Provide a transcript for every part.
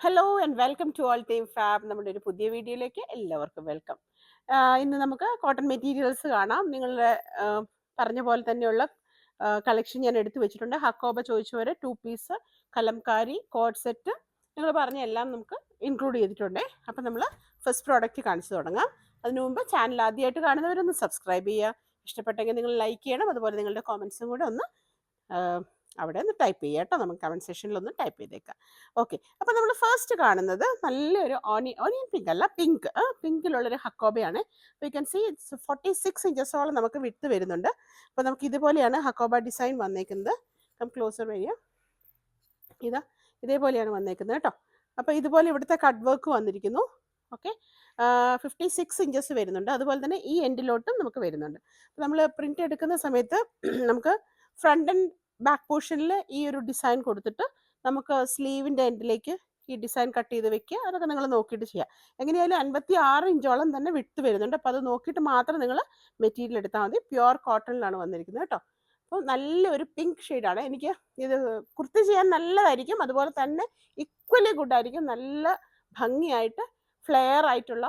Hello and welcome to all team fab. നമ്മുടെ ഒരു പുതിയ വീഡിയോയിലേക്ക് എല്ലാവർക്കും വെൽക്കം. ഇന്ന് നമുക്ക് കോട്ടൺ മെറ്റീരിയൽസ് കാണാം. നിങ്ങളുടെ പറഞ്ഞ പോലെ തന്നെയുള്ള കളക്ഷൻ ഞാൻ എടുത്തു വെച്ചിട്ടുണ്ട്. ഹക്കോബ ചോദിച്ചവരെ 2 പീസ് കലംകാരി കോഡ് സെറ്റ് നിങ്ങൾ പറഞ്ഞ എല്ലാം നമുക്ക് ഇൻക്ലൂഡ് ചെയ്തിട്ടുണ്ട്. അപ്പം നമ്മൾ ഫസ്റ്റ് പ്രോഡക്റ്റ് കാണിച്ചു തുടങ്ങാം. അതിനു മുമ്പ് ചാനൽ ആദ്യമായിട്ട് കാണുന്നവരൊന്ന് സബ്സ്ക്രൈബ് ചെയ്യുക. ഇഷ്ടപ്പെട്ടെങ്കിൽ നിങ്ങൾ ലൈക്ക് ചെയ്യണം. അതുപോലെ നിങ്ങളുടെ കോമെൻറ്റ്സും കൂടെ ഒന്ന് അവിടെ ഒന്ന് ടൈപ്പ് ചെയ്യുക കേട്ടോ. നമുക്ക് കമൻറ്റ് സെക്ഷനിലൊന്ന് ടൈപ്പ് ചെയ്തേക്കാം. ഓക്കെ, അപ്പോൾ നമ്മൾ ഫസ്റ്റ് കാണുന്നത് നല്ലൊരു ഓണിയൻ പിങ്ക് അല്ല, പിങ്കിലുള്ളൊരു ഹക്കോബയാണ്. യു ക്യാൻ സീ ഇറ്റ്സ് 46 ഇഞ്ചസോളം നമുക്ക് വിട്ട് വരുന്നുണ്ട്. അപ്പോൾ നമുക്ക് ഇതുപോലെയാണ് ഹക്കോബ ഡിസൈൻ വന്നേക്കുന്നത്. ക്ലോസർ വരിക, ഇതേപോലെയാണ് വന്നേക്കുന്നത് കേട്ടോ. അപ്പോൾ ഇതുപോലെ ഇവിടുത്തെ കട്ട് വർക്ക് വന്നിരിക്കുന്നു. ഓക്കെ, 56 ഇഞ്ചസ് വരുന്നുണ്ട്. അതുപോലെ തന്നെ ഈ എൻഡിലോട്ടും നമുക്ക് വരുന്നുണ്ട്. നമ്മൾ പ്രിൻ്റ് എടുക്കുന്ന സമയത്ത് നമുക്ക് ഫ്രണ്ട് ആൻഡ് ബാക്ക് പോർഷനിൽ ഈ ഒരു ഡിസൈൻ കൊടുത്തിട്ട് നമുക്ക് സ്ലീവിൻ്റെ എൻഡിലേക്ക് ഈ ഡിസൈൻ കട്ട് ചെയ്ത് വെക്കുക. അതൊക്കെ നിങ്ങൾ നോക്കിയിട്ട് ചെയ്യാം. എങ്ങനെയായാലും 56 ഇഞ്ചോളം തന്നെ വിട്ട് വരുന്നുണ്ട്. അപ്പോൾ അത് നോക്കിയിട്ട് മാത്രം നിങ്ങൾ മെറ്റീരിയൽ എടുത്താൽ മതി. പ്യുവർ കോട്ടണിലാണ് വന്നിരിക്കുന്നത് കേട്ടോ. അപ്പോൾ നല്ലൊരു പിങ്ക് ഷെയ്ഡാണ്. എനിക്ക് ഇത് കുർത്തി ചെയ്യാൻ നല്ലതായിരിക്കും. അതുപോലെ തന്നെ ഈക്വലി ഗുഡായിരിക്കും. നല്ല ഭംഗിയായിട്ട് ഫ്ലെയർ ആയിട്ടുള്ള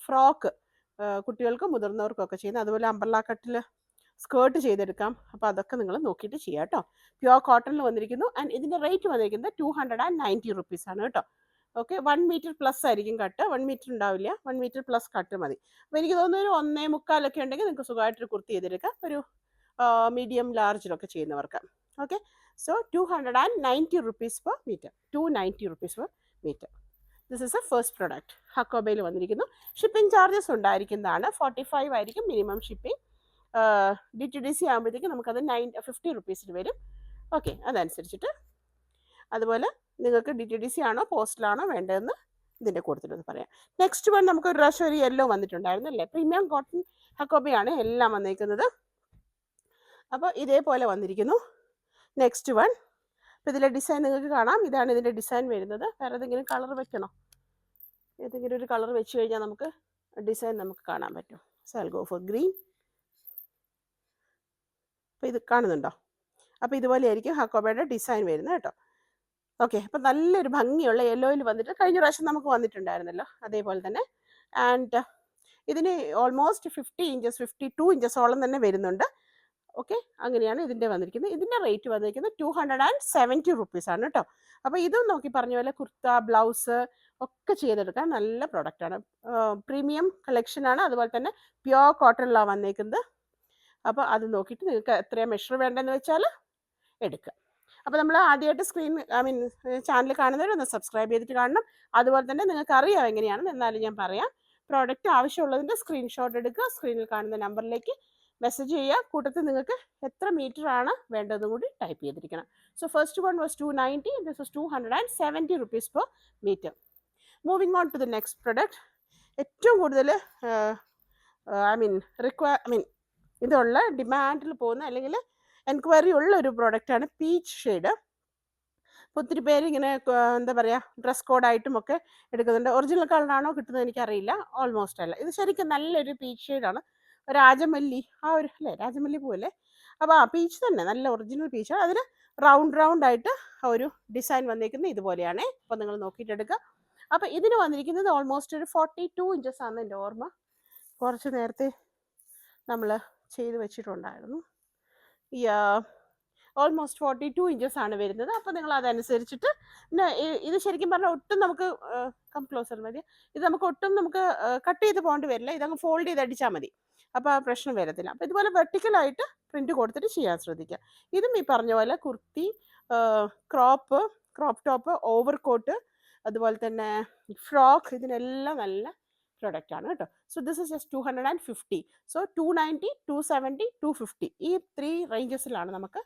ഫ്രോക്ക് കുട്ടികൾക്കും മുതിർന്നവർക്കൊക്കെ ചെയ്യുന്നത്. അതുപോലെ അംബ്രല്ല കട്ടിൽ സ്കേർട്ട് ചെയ്തെടുക്കാം. അപ്പോൾ അതൊക്കെ നിങ്ങൾ നോക്കിയിട്ട് ചെയ്യാം കേട്ടോ. പ്യുവർ കോട്ടണിൽ വന്നിരിക്കുന്നു. ആൻഡ് ഇതിൻ്റെ റേറ്റ് വന്നിരിക്കുന്നത് 290 റുപ്പീസാണ് കേട്ടോ. ഓക്കെ, 1 മീറ്റർ പ്ലസ് ആയിരിക്കും കട്ട്. 1 മീറ്റർ ഉണ്ടാവില്ല, 1 മീറ്റർ പ്ലസ് കട്ട് മതി. അപ്പോൾ എനിക്ക് തോന്നുന്നു ഒരു 1.25 ഉണ്ടെങ്കിൽ നിങ്ങൾക്ക് സുഖമായിട്ടൊരു കുർത്തി ചെയ്തെടുക്കാം, ഒരു മീഡിയം ലാർജിലൊക്കെ ചെയ്യുന്നവർക്ക്. Okay, so 290 rupees per metre. 290 rupees per metre. This is a first product. ഹക്കോബയിൽ വന്നിരിക്കുന്നു. ഷിപ്പിംഗ് ചാർജസ് ഉണ്ടായിരിക്കുന്നതാണ്. 45 ആയിരിക്കും മിനിമം ഷിപ്പിംഗ്. DTDC ആകുമ്പോഴത്തേക്കും നമുക്കത് 50 റുപ്പീസിന് വരും. ഓക്കെ, അതനുസരിച്ചിട്ട് അതുപോലെ നിങ്ങൾക്ക് DTDC ആണോ പോസ്റ്റലാണോ വേണ്ടതെന്ന് ഇതിൻ്റെ കൊടുത്തിട്ടൊന്ന് പറയാം. നെക്സ്റ്റ് വൺ നമുക്ക് ഒരു പ്രാവശ്യം ഒരു യെല്ലോ വന്നിട്ടുണ്ടായിരുന്നു അല്ലേ. പ്രീമിയം കോട്ടൺ ഹക്കോബയാണ് എല്ലാം വന്നിരിക്കുന്നത്. അപ്പോൾ ഇതേപോലെ വന്നിരിക്കുന്നു. നെക്സ്റ്റ് വൺ, അപ്പോൾ ഇതിലെ ഡിസൈൻ നിങ്ങൾക്ക് കാണാം. ഇതാണ് ഇതിൻ്റെ ഡിസൈൻ വരുന്നത്. വേറെ ഏതെങ്കിലും കളർ വെക്കണോ? ഏതെങ്കിലും ഒരു കളർ വെച്ച് കഴിഞ്ഞാൽ നമുക്ക് ഡിസൈൻ നമുക്ക് കാണാൻ പറ്റും. So I go for green. അപ്പോൾ ഇത് കാണുന്നുണ്ടോ? അപ്പോൾ ഇതുപോലെയായിരിക്കും ഹക്കോബയുടെ ഡിസൈൻ വരുന്നത് കേട്ടോ. ഓക്കെ, അപ്പോൾ നല്ലൊരു ഭംഗിയുള്ള യെല്ലോയിൽ വന്നിട്ട് കഴിഞ്ഞ പ്രാവശ്യം നമുക്ക് വന്നിട്ടുണ്ടായിരുന്നല്ലോ അതേപോലെ തന്നെ. ആൻഡ് ഇതിന് ഓൾമോസ്റ്റ് 50 ഇഞ്ചസ് 52 ഇഞ്ചസോളം തന്നെ വരുന്നുണ്ട്. ഓക്കെ, അങ്ങനെയാണ് ഇതിൻ്റെ വന്നിരിക്കുന്നത്. ഇതിൻ്റെ റേറ്റ് വന്നിരിക്കുന്നത് 270 റുപ്പീസാണ് കേട്ടോ. അപ്പോൾ ഇതും നോക്കി പറഞ്ഞ പോലെ കുർത്ത ബ്ലൗസ് ഒക്കെ ചെയ്തെടുക്കാൻ നല്ല പ്രോഡക്റ്റാണ്. പ്രീമിയം കളക്ഷനാണ്. അതുപോലെ തന്നെ പ്യുവർ കോട്ടണിലാണ് വന്നേക്കുന്നത്. അപ്പോൾ അത് നോക്കിയിട്ട് നിങ്ങൾക്ക് എത്രയാണ് മെഷർ വേണ്ടതെന്ന് വെച്ചാൽ എടുക്കുക. അപ്പോൾ നമ്മൾ ആദ്യമായിട്ട് ചാനൽ കാണുന്നവരൊന്ന് സബ്സ്ക്രൈബ് ചെയ്തിട്ട് കാണണം. അതുപോലെ തന്നെ നിങ്ങൾക്ക് അറിയാം എങ്ങനെയാണെന്ന്, എന്നാലും ഞാൻ പറയാം. പ്രോഡക്റ്റ് ആവശ്യമുള്ളതിൻ്റെ സ്ക്രീൻഷോട്ട് എടുക്കുക. സ്ക്രീനിൽ കാണുന്ന നമ്പറിലേക്ക് മെസ്സേജ് ചെയ്യുക. കൂട്ടത്തിൽ നിങ്ങൾക്ക് എത്ര മീറ്റർ ആണ് വേണ്ടതെന്നും കൂടി ടൈപ്പ് ചെയ്തിരിക്കണം. So first one was 290. This was 270 rupees per metre. Moving on to the next product. ഏറ്റവും കൂടുതൽ ഇതുള്ള ഡിമാൻഡിൽ പോകുന്ന അല്ലെങ്കിൽ എൻക്വയറി ഉള്ള ഒരു പ്രോഡക്റ്റാണ് പീച്ച് ഷെയ്ഡ്. അപ്പോൾ ഒത്തിരി പേര് ഇങ്ങനെ എന്താ പറയുക ഡ്രസ് കോഡായിട്ടും ഒക്കെ എടുക്കുന്നുണ്ട്. ഒറിജിനൽ കളറാണോ കിട്ടുന്നത് എനിക്കറിയില്ല. ഓൾമോസ്റ്റ് അല്ല. ഇത് ശരിക്കും നല്ലൊരു പീച്ച് ഷെയ്ഡാണ്. രാജമല്ലി അല്ലേ, രാജമല്ലി പൂവല്ലേ. അപ്പോൾ പീച്ച് തന്നെ, നല്ല ഒറിജിനൽ പീച്ചാണ്. അതിൽ റൗണ്ട് ആയിട്ട് ഒരു ഡിസൈൻ വന്നിരിക്കുന്നത് ഇതുപോലെയാണ്. അപ്പോൾ നിങ്ങൾ നോക്കിയിട്ടെടുക്കുക. അപ്പോൾ ഇതിന് വന്നിരിക്കുന്നത് ഓൾമോസ്റ്റ് ഒരു 42 ഇഞ്ചസ് ആണ് എൻ്റെ ഓർമ്മ. കുറച്ച് നേരത്തെ നമ്മൾ ചെയ്ത് വെച്ചിട്ടുണ്ടായിരുന്നു. ഓൾമോസ്റ്റ് 42 ഇഞ്ചസ് ആണ് വരുന്നത്. അപ്പോൾ നിങ്ങൾ അതനുസരിച്ചിട്ട് പിന്നെ ഇത് ശരിക്കും പറഞ്ഞാൽ ഒട്ടും നമുക്ക് ക്ലോസർ മതി. ഇത് നമുക്ക് കട്ട് ചെയ്ത് പോകേണ്ടി വരില്ല. ഇതങ്ങ് ഫോൾഡ് ചെയ്ത് അടിച്ചാൽ മതി. അപ്പോൾ ആ പ്രശ്നം വരത്തില്ല. അപ്പോൾ ഇതുപോലെ വെർട്ടിക്കലായിട്ട് പ്രിന്റ് കൊടുത്തിട്ട് ചെയ്യാൻ ശ്രദ്ധിക്കുക. ഇതും ഈ പറഞ്ഞ പോലെ kurti, crop top, over coat, അതുപോലെ തന്നെ ഫ്രോക്ക്, ഇതിനെല്ലാം നല്ല പ്രൊഡക്റ്റാണ് കേട്ടോ. So this is just 250. So 290, 270, 250 ഈ 3 റേഞ്ചസിലാണ് നമുക്ക്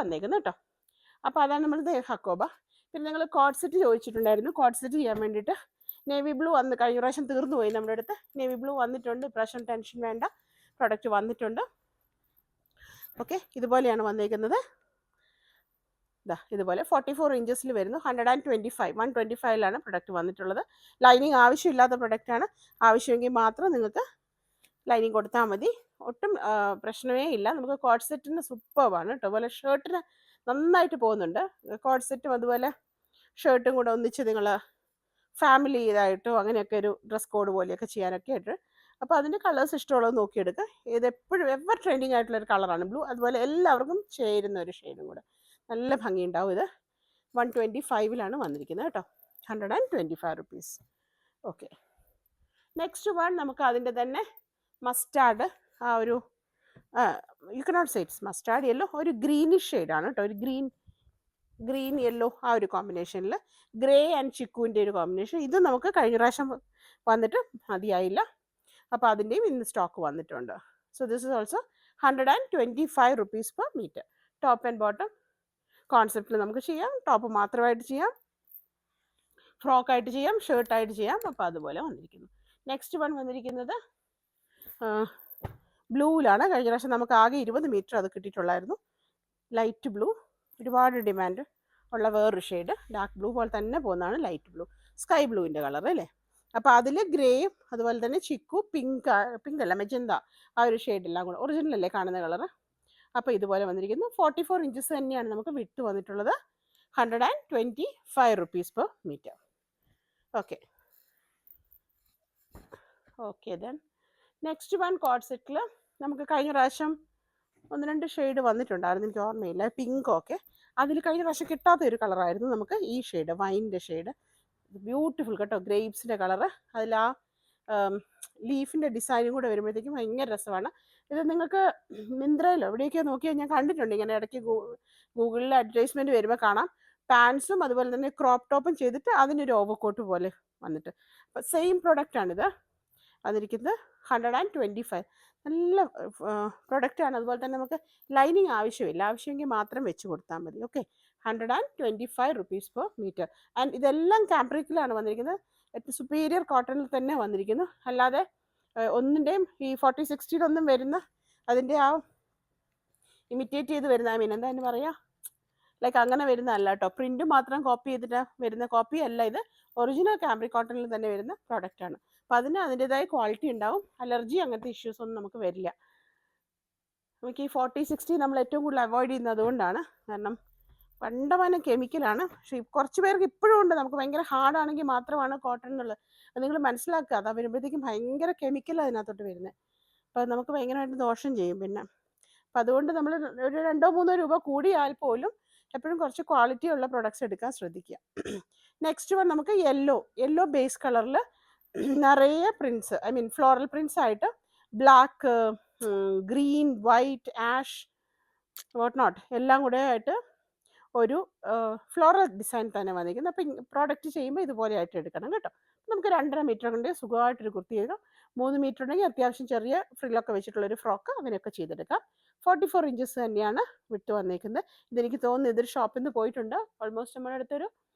വന്നേക്കുന്നത് കേട്ടോ. അപ്പോൾ അതാണ് നമ്മളിത് ഹക്കോബ. പിന്നെ നിങ്ങൾ കോഡ് സെറ്റ് ചോദിച്ചിട്ടുണ്ടായിരുന്നു. കോഡ് സെറ്റ് ചെയ്യാൻ വേണ്ടിയിട്ട് നേവി ബ്ലൂ കഴിഞ്ഞ പ്രാവശ്യം തീർന്നു പോയി നമ്മുടെ അടുത്ത്. നേവി ബ്ലൂ വന്നിട്ടുണ്ട്. ഇപ്രാവശ്യം ടെൻഷൻ വേണ്ട, പ്രൊഡക്റ്റ് വന്നിട്ടുണ്ട്. ഓക്കെ, ഇതുപോലെയാണ് വന്നേക്കുന്നത്. ഇതുപോലെ 44 ഇഞ്ചസിൽ വരുന്നു. 125 പ്രൊഡക്റ്റ് വന്നിട്ടുള്ളത്. ലൈനിങ് ആവശ്യമില്ലാത്ത പ്രൊഡക്റ്റാണ്. ആവശ്യമെങ്കിൽ മാത്രം നിങ്ങൾക്ക് ലൈനിങ് കൊടുത്താൽ മതി. ഒട്ടും പ്രശ്നമേ ഇല്ല. നമുക്ക് കോഡ് സെറ്റിന് സൂപ്പർബാണ് കേട്ടോ. അതുപോലെ ഷർട്ടിന് നന്നായിട്ട് പോകുന്നുണ്ട്. കോഡ് സെറ്റും അതുപോലെ ഷർട്ടും കൂടെ ഒന്നിച്ച് നിങ്ങൾ ഫാമിലി ഇതായിട്ടോ അങ്ങനെയൊക്കെ ഒരു ഡ്രസ് കോഡ് പോലെയൊക്കെ ചെയ്യാനൊക്കെ ആയിട്ട്. അപ്പോൾ അതിൻ്റെ കളേഴ്സ് ഇഷ്ടമുള്ളത് നോക്കിയെടുക്കുക. ഇത് എപ്പോഴും എവർ ട്രെൻഡിങ് ആയിട്ടുള്ളൊരു കളറാണ് ബ്ലൂ. അതുപോലെ എല്ലാവർക്കും ചേരുന്ന ഒരു ഷെയ്ഡും കൂടെ. നല്ല ഭംഗിയുണ്ടാവും. ഇത് 125 വന്നിരിക്കുന്നത് കേട്ടോ. 125 റുപ്പീസ്. ഓക്കെ, നെക്സ്റ്റ് വൺ നമുക്ക് അതിൻ്റെ തന്നെ മസ്റ്റാർഡ്, ആ ഒരു you cannot say it's mustard yellow, ഒരു ഗ്രീനിഷ് ഷെയ്ഡാണ് കേട്ടോ. ഒരു ഗ്രീൻ യെല്ലോ ആ ഒരു കോമ്പിനേഷനിൽ ഗ്രേ ആൻഡ് ചിക്കുവിൻ്റെ ഒരു കോമ്പിനേഷൻ. ഇത് നമുക്ക് കഴിഞ്ഞ പ്രാവശ്യം വന്നിട്ട് മതിയായില്ല, അപ്പോൾ അതിൻ്റെയും ഇന്ന് സ്റ്റോക്ക് വന്നിട്ടുണ്ട്. So this is also 125 rupees per metre. Top and bottom കോൺസെപ്റ്റിൽ നമുക്ക് ചെയ്യാം. ടോപ്പ് മാത്രമായിട്ട് ചെയ്യാം, ഫ്രോക്കായിട്ട് ചെയ്യാം, ഷർട്ടായിട്ട് ചെയ്യാം. അപ്പോൾ അതുപോലെ വന്നിരിക്കുന്നു. നെക്സ്റ്റ് വൺ വന്നിരിക്കുന്നത് ബ്ലൂവിലാണ്. കഴിഞ്ഞ പ്രാവശ്യം നമുക്ക് ആകെ 20 മീറ്റർ അത് കിട്ടിയിട്ടുള്ളായിരുന്നു. ലൈറ്റ് ബ്ലൂ, ഒരുപാട് ഡിമാൻഡ് ഉള്ള വേറൊരു ഷെയ്ഡ്. ഡാർക്ക് ബ്ലൂ പോലെ തന്നെ പോകുന്നതാണ് ലൈറ്റ് ബ്ലൂ, സ്കൈ ബ്ലൂവിൻ്റെ കളർ അല്ലേ. അപ്പോൾ അതിൽ ഗ്രേയും അതുപോലെ തന്നെ ചിക്കു, പിങ്ക് അല്ല മെജന്ത, ആ ഒരു ഷെയ്ഡെല്ലാം കൂടെ ഒറിജിനൽ അല്ലേ കാണുന്ന കളർ. അപ്പോൾ ഇതുപോലെ വന്നിരിക്കുന്നു. 44 ഇഞ്ചസ് തന്നെയാണ് നമുക്ക് വിട്ട് വന്നിട്ടുള്ളത്. 125 rupees per metre. Okay okay then next one co-ord സെറ്റിൽ നമുക്ക് കഴിഞ്ഞ പ്രാവശ്യം 1-2 ഷെയ്ഡ് വന്നിട്ടുണ്ടായിരുന്നു, എനിക്ക് ഓർമ്മയില്ല. പിങ്കൊക്കെ അതിൽ കഴിഞ്ഞ പ്രാവശ്യം കിട്ടാത്ത ഒരു കളറായിരുന്നു നമുക്ക് ഈ ഷെയ്ഡ്, വൈൻ്റെ ഷെയ്ഡ്. ബ്യൂട്ടിഫുൾ കേട്ടോ, ഗ്രേപ്സിൻ്റെ കളറ്. അതിൽ ആ ലീഫിൻ്റെ ഡിസൈനും കൂടെ വരുമ്പോഴത്തേക്കും ഭയങ്കര രസമാണ്. ഇത് നിങ്ങൾക്ക് മിന്ത്രയിലോ എവിടെയൊക്കെയോ നോക്കിയാൽ ഞാൻ കണ്ടിട്ടുണ്ട്. ഇങ്ങനെ ഇടയ്ക്ക് ഗൂഗിളിൽ അഡ്വർടൈസ്മെൻറ്റ് വരുമ്പോൾ കാണാം. പാൻസും അതുപോലെ തന്നെ ക്രോപ്പ് ടോപ്പും ചെയ്തിട്ട് അതിനൊരു ഓവർകോട്ട് പോലെ വന്നിട്ട്. അപ്പോൾ സെയിം പ്രൊഡക്റ്റാണിത് വന്നിരിക്കുന്നത്. 125 നല്ല പ്രൊഡക്റ്റാണ്. അതുപോലെ തന്നെ നമുക്ക് ലൈനിങ് ആവശ്യമില്ല, ആവശ്യമെങ്കിൽ മാത്രം വെച്ച് കൊടുത്താൽ മതി. Okay, 125 rupees per metre. And ഇതെല്ലാം കാംബ്രിക്കിലാണ് വന്നിരിക്കുന്നത്. ഏറ്റവും സുപ്പീരിയർ കോട്ടണിൽ തന്നെ വന്നിരിക്കുന്നു. അല്ലാതെ ഒന്നിൻ്റെയും ഈ 40-60 ഒന്നും വരുന്ന അതിൻ്റെ ആ ഇമിറ്റേറ്റ് ചെയ്ത് വരുന്ന, ഐ മീൻ എന്താ എന്ന് പറയുക, ലൈക്ക് അങ്ങനെ വരുന്നതല്ല കേട്ടോ. പ്രിൻ്റ് മാത്രം കോപ്പി ചെയ്തിട്ട് വരുന്ന കോപ്പി അല്ല ഇത്. ഒറിജിനൽ കാംബ്രിക് കോട്ടണിൽ തന്നെ വരുന്ന പ്രോഡക്റ്റാണ്. അപ്പോൾ അതിന് അതിൻ്റെതായ ക്വാളിറ്റി ഉണ്ടാവും. അലർജി അങ്ങനത്തെ ഇഷ്യൂസ് ഒന്നും നമുക്ക് വരില്ല. നമുക്ക് ഈ 40-60 നമ്മൾ ഏറ്റവും കൂടുതൽ അവോയ്ഡ് ചെയ്യുന്നത് അതുകൊണ്ടാണ്. കാരണം കണ്ടമാനം കെമിക്കലാണ്. പക്ഷേ കുറച്ച് പേർക്ക് ഇപ്പോഴും ഉണ്ട്. നമുക്ക് ഭയങ്കര ഹാർഡാണെങ്കിൽ മാത്രമാണ് കോട്ടൺ എന്നുള്ളത്. അത് നിങ്ങൾ മനസ്സിലാക്കുക. അത് വരുമ്പോഴത്തേക്കും ഭയങ്കര കെമിക്കൽ അതിനകത്തോട്ട് വരുന്നത്. അപ്പോൾ അത് നമുക്ക് ഭയങ്കരമായിട്ട് ദോഷം ചെയ്യും പിന്നെ. അപ്പോൾ അതുകൊണ്ട് നമ്മൾ ഒരു 2-3 രൂപ കൂടിയാൽ പോലും എപ്പോഴും കുറച്ച് ക്വാളിറ്റി ഉള്ള പ്രൊഡക്ട്സ് എടുക്കാൻ ശ്രദ്ധിക്കുക. നെക്സ്റ്റ് വൺ നമുക്ക് യെല്ലോ ബേസ് കളറിൽ നിറയെ prints, I mean floral prints ആയിട്ട് black, green, white, ash, what not എല്ലാം കൂടെ ആയിട്ട് ഒരു ഫ്ലോറൽ ഡിസൈൻ തന്നെ വന്നിരിക്കുന്നത്. അപ്പം പ്രോഡക്റ്റ് ചെയ്യുമ്പോൾ ഇതുപോലെ ആയിട്ട് എടുക്കണം കേട്ടോ. നമുക്ക് 2.5 മീറ്റർ കൊണ്ട് സുഖമായിട്ടൊരു കുർത്തി ചെയ്താൽ, 3 മീറ്റർ ഉണ്ടെങ്കിൽ അത്യാവശ്യം ചെറിയ ഫ്രില്ലൊക്കെ വെച്ചിട്ടുള്ളൊരു ഫ്രോക്ക് അങ്ങനെയൊക്കെ ചെയ്തെടുക്കാം. 44 ഇഞ്ചസ് തന്നെയാണ് വിട്ട് വന്നിരിക്കുന്നത്. ഇതെനിക്ക് തോന്നുന്നു ഇതൊരു ഷോപ്പിൽ നിന്ന് പോയിട്ടുണ്ട്. ഓൾമോസ്റ്റ് നമ്മുടെ അടുത്തൊരു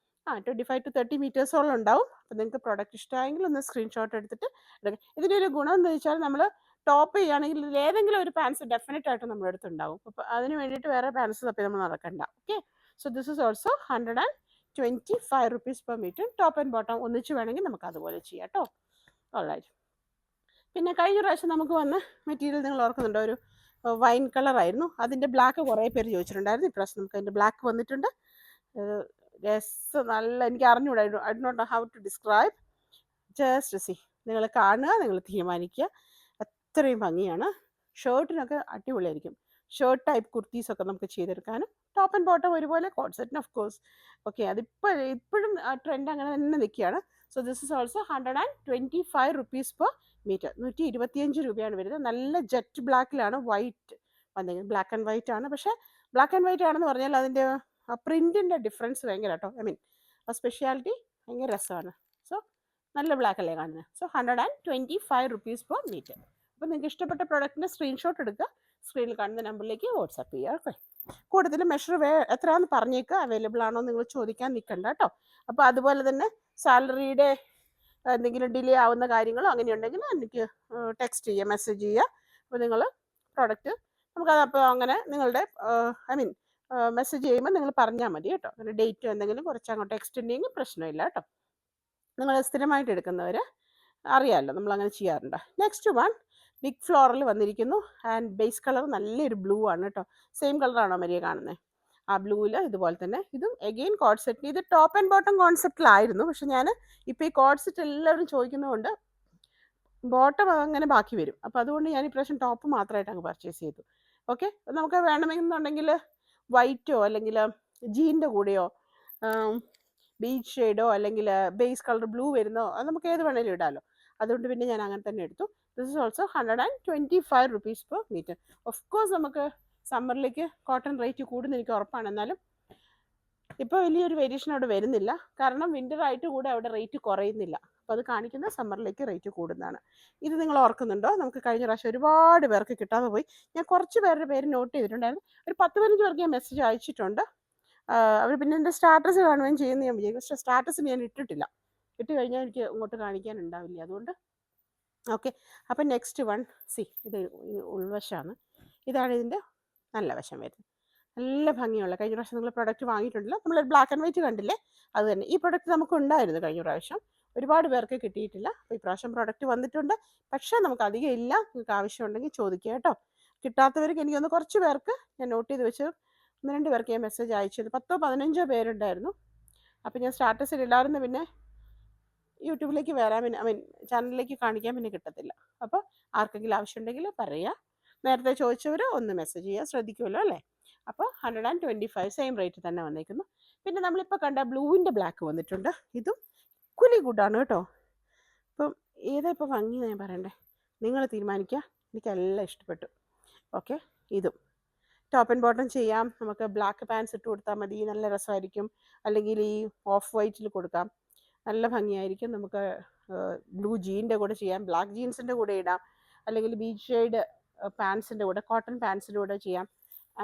25 to 30 മീറ്റേഴ്സോളം ഉണ്ടാവും. അപ്പോൾ നിങ്ങൾക്ക് പ്രോഡക്റ്റ് ഇഷ്ടമായെങ്കിൽ ഒന്ന് സ്ക്രീൻഷോട്ട് എടുത്തിട്ട് എടുക്കാം. ഇതിൻ്റെ ഒരു ഗുണം എന്ന് വെച്ചാൽ നമ്മൾ ടോപ്പ് ചെയ്യുകയാണെങ്കിൽ ഇതിൽ ഏതെങ്കിലും ഒരു പാൻസ് ഡെഫിനറ്റ് ആയിട്ട് നമ്മുടെ അടുത്തുണ്ടാവും. അപ്പോൾ അതിന് വേണ്ടിയിട്ട് വേറെ പാൻസ് തപ്പി നമ്മൾ നടക്കണ്ട. Okay, so this is also 125 rupees per metre. Top and bottom ഒന്നിച്ച് വേണമെങ്കിൽ നമുക്ക് അതുപോലെ ചെയ്യാം കേട്ടോ. ഓൾറൈറ്റ്. പിന്നെ കഴിഞ്ഞ പ്രാവശ്യം നമുക്ക് വന്ന മെറ്റീരിയൽ നിങ്ങൾ ഓർക്കുന്നുണ്ടോ? ഒരു വൈൻ കളറായിരുന്നു. അതിൻ്റെ ബ്ലാക്ക് കുറേ പേര് ചോദിച്ചിട്ടുണ്ടായിരുന്നു. ഇപ്രാവശ്യം നമുക്ക് അതിൻ്റെ ബ്ലാക്ക് വന്നിട്ടുണ്ട്. നല്ല, എനിക്ക് അറിഞ്ഞൂടാ, I do not know how to describe. Just see, നിങ്ങൾ കാണുക, നിങ്ങൾ തീരുമാനിക്കുക. അത്രയും ഭംഗിയാണ്. ഷർട്ടിനൊക്കെ അടിപൊളിയായിരിക്കും. ഷർട്ട് ടൈപ്പ് കുർത്തീസൊക്കെ നമുക്ക് ചെയ്തെടുക്കാനും ടോപ്പ് ആൻഡ് ബോട്ടം ഒരുപോലെ, കോഡ് സെറ്റിന് ഓഫ് കോഴ്സ്. ഓക്കെ, ഇപ്പോഴും ട്രെൻഡ് അങ്ങനെ തന്നെ നിൽക്കുകയാണ്. So this is also 125 rupees per metre. 125 രൂപയാണ് വരുന്നത്. നല്ല ജെറ്റ് ബ്ലാക്കിലാണ് വൈറ്റ് വന്നിരിക്കുന്നത്. ബ്ലാക്ക് ആൻഡ് വൈറ്റ് ആണ്. പക്ഷേ ബ്ലാക്ക് ആൻഡ് വൈറ്റ് ആണെന്ന് പറഞ്ഞാൽ അതിൻ്റെ ആ പ്രിൻറ്റിൻ്റെ ഡിഫറൻസ് ഭയങ്കര കേട്ടോ. ഐ മീൻ ആ സ്പെഷ്യാലിറ്റി ഭയങ്കര രസമാണ്. സോ നല്ല ബ്ലാക്ക് അല്ലേ കാണുന്നത്. So 125 rupees per metre. അപ്പോൾ നിങ്ങൾക്ക് ഇഷ്ടപ്പെട്ട പ്രോഡക്റ്റിൻ്റെ സ്ക്രീൻഷോട്ട് എടുക്കുക, സ്ക്രീനിൽ കാണുന്ന നമ്പറിലേക്ക് വാട്സാപ്പ് ചെയ്യുക. ഓക്കെ, കൂടുതൽ മെഷർ എത്രയാണെന്ന് പറഞ്ഞേക്കുക. അവൈലബിൾ ആണോ നിങ്ങൾ ചോദിക്കാൻ നിൽക്കണ്ട കേട്ടോ. അപ്പോൾ അതുപോലെ തന്നെ സാലറിയുടെ എന്തെങ്കിലും ഡിലേ ആവുന്ന കാര്യങ്ങളോ അങ്ങനെയുണ്ടെങ്കിൽ എനിക്ക് ടെക്സ്റ്റ് ചെയ്യുക, മെസ്സേജ് ചെയ്യുക. അപ്പോൾ നിങ്ങൾ പ്രോഡക്റ്റ് നമുക്കത് അപ്പോൾ അങ്ങനെ നിങ്ങളുടെ ഐ മീൻ മെസ്സേജ് ചെയ്യുമ്പോൾ നിങ്ങൾ പറഞ്ഞാൽ മതി കേട്ടോ. അങ്ങനെ ഡേറ്റോ എന്തെങ്കിലും കുറച്ച് അങ്ങോട്ട് എക്സ്റ്റെൻഡ് ചെയ്യുമെങ്കിൽ പ്രശ്നമില്ല കേട്ടോ. നിങ്ങൾ സ്ഥിരമായിട്ട് എടുക്കുന്നവർ അറിയാമല്ലോ നമ്മളങ്ങനെ ചെയ്യാറുണ്ട്. നെക്സ്റ്റ് വൺ ബിഗ് ഫ്ലോറിൽ വന്നിരിക്കുന്നു. ആൻഡ് ബേസ് കളർ നല്ലൊരു ബ്ലൂ ആണ് കേട്ടോ. സെയിം കളറാണോ മരിയ കാണുന്നത്? ആ ബ്ലൂവിൽ ഇതുപോലെ തന്നെ ഇതും എഗെയിൻ കോഡ് സെറ്റ്. ഇത് ടോപ്പ് ആൻഡ് ബോട്ടം കോൺസെപ്റ്റിലായിരുന്നു, പക്ഷെ ഞാൻ ഇപ്പോൾ ഈ കോഡ് സെറ്റ് എല്ലാവരും ചോദിക്കുന്നതുകൊണ്ട് ബോട്ടം അങ്ങനെ ബാക്കി വരും. അപ്പോൾ അതുകൊണ്ട് ഞാൻ ഇപ്രാവശ്യം ടോപ്പ് മാത്രമായിട്ട് അങ്ങ് പർച്ചേസ് ചെയ്തു. ഓക്കെ, നമുക്ക് വേണമെന്നുണ്ടെങ്കിൽ വൈറ്റോ അല്ലെങ്കിൽ ജീൻ്റെ കൂടെയോ ബീച്ച് ഷെയ്ഡോ അല്ലെങ്കിൽ ബേസ് കളർ ബ്ലൂ വരുന്നോ അത് നമുക്ക് ഏത് വേണേലും ഇടാമല്ലോ. അതുകൊണ്ട് പിന്നെ ഞാൻ അങ്ങനെ തന്നെ എടുത്തു. This is also 125 rupees per meter. Of course നമുക്ക് സമ്മറിലേക്ക് കോട്ടൺ റേറ്റ് കൂടുന്ന എനിക്ക് ഉറപ്പാണ്. എന്നാലും ഇപ്പോൾ വലിയൊരു വേരിയേഷൻ അവിടെ വരുന്നില്ല, കാരണം വിൻ്റർ ആയിട്ട് കൂടെ അവിടെ റേറ്റ് കുറയുന്നില്ല. അപ്പോൾ അത് കാണിക്കുന്ന സമ്മറിലേക്ക് റേറ്റ് കൂടുന്നതാണ്. ഇത് നിങ്ങൾ ഓർക്കുന്നുണ്ടോ? നമുക്ക് കഴിഞ്ഞ പ്രാവശ്യം ഒരുപാട് പേർക്ക് കിട്ടാതെ പോയി. ഞാൻ കുറച്ച് പേരുടെ പേര് നോട്ട് ചെയ്തിട്ടുണ്ടായിരുന്നു. ഒരു 10-15 പേർക്ക് ഞാൻ മെസ്സേജ് അയച്ചിട്ടുണ്ട്. അവർ പിന്നെ എൻ്റെ സ്റ്റാറ്റസ് കാണുകയും ചെയ്യുമെന്ന് ഞാൻ വിചാരിക്കും. പക്ഷേ സ്റ്റാറ്റസ് ഞാൻ ഇട്ടിട്ടില്ല. ഇട്ട് കഴിഞ്ഞാൽ എനിക്ക് ഇങ്ങോട്ട് കാണിക്കാനുണ്ടാവില്ല. അതുകൊണ്ട് ഓക്കെ. അപ്പം നെക്സ്റ്റ് വൺ ഇത് ഉൾവശമാണ്. ഇതാണ് ഇതിൻ്റെ നല്ല വശം വരുന്നത്. നല്ല ഭംഗിയുള്ള, കഴിഞ്ഞ പ്രാവശ്യം നിങ്ങൾ പ്രൊഡക്റ്റ് വാങ്ങിയിട്ടുണ്ടല്ലോ, നമ്മളൊരു ബ്ലാക്ക് ആൻഡ് വൈറ്റ് കണ്ടില്ലേ, അത് തന്നെ. ഈ പ്രൊഡക്റ്റ് നമുക്ക് ഉണ്ടായിരുന്നു കഴിഞ്ഞ പ്രാവശ്യം, ഒരുപാട് പേർക്ക് കിട്ടിയിട്ടില്ല. അപ്പോൾ ഈ പ്രാവശ്യം പ്രൊഡക്റ്റ് വന്നിട്ടുണ്ട്, പക്ഷേ നമുക്ക് അധികം ഇല്ല. നിങ്ങൾക്ക് ആവശ്യമുണ്ടെങ്കിൽ ചോദിക്കുക കേട്ടോ. കിട്ടാത്തവർക്ക് എനിക്കൊന്ന് കുറച്ച് പേർക്ക് ഞാൻ നോട്ട് ചെയ്ത് വെച്ച് 1-2 പേർക്ക് ഞാൻ മെസ്സേജ് അയച്ചത്. 10-15 പേരുണ്ടായിരുന്നു. അപ്പോൾ ഞാൻ സ്റ്റാറ്റസിൽ ഇടാറുണ്ട്, പിന്നെ യൂട്യൂബിലേക്ക് വരാൻ പിന്നെ ചാനലിലേക്ക് കാണിക്കാൻ പിന്നെ കിട്ടത്തില്ല. അപ്പോൾ ആർക്കെങ്കിലും ആവശ്യമുണ്ടെങ്കിൽ പറയുക. നേരത്തെ ചോദിച്ചവർ ഒന്ന് മെസ്സേജ് ചെയ്യുക, ശ്രദ്ധിക്കുമല്ലോ അല്ലേ. അപ്പോൾ 125 സെയിം റേറ്റ് തന്നെ വന്നേക്കുന്നു. പിന്നെ നമ്മളിപ്പോൾ കണ്ട ബ്ലൂവിൻ്റെ ബ്ലാക്ക് വന്നിട്ടുണ്ട്. ഇതും കുലി ഗുഡാണ് കേട്ടോ. ഇപ്പം ഏതാ ഇപ്പോൾ ഭംഗി ഞാൻ പറയണ്ടേ, നിങ്ങൾ തീരുമാനിക്കുക. എനിക്കെല്ലാം ഇഷ്ടപ്പെട്ടു. ഓക്കെ, ഇതും ടോപ്പ് ആൻഡ് ബോട്ടം ചെയ്യാം. നമുക്ക് ബ്ലാക്ക് പാൻസ് ഇട്ട് കൊടുത്താൽ മതി, നല്ല രസമായിരിക്കും. അല്ലെങ്കിൽ ഈ ഓഫ് വൈറ്റിൽ കൊടുക്കാം, നല്ല ഭംഗിയായിരിക്കും. നമുക്ക് ബ്ലൂ ജീൻ്റെ കൂടെ ചെയ്യാം, ബ്ലാക്ക് ജീൻസിൻ്റെ കൂടെ ഇടാം, അല്ലെങ്കിൽ ബീച്ച് ഷെയ്ഡ് പാൻസിൻ്റെ കൂടെ, കോട്ടൺ പാൻസിൻ്റെ കൂടെ ചെയ്യാം.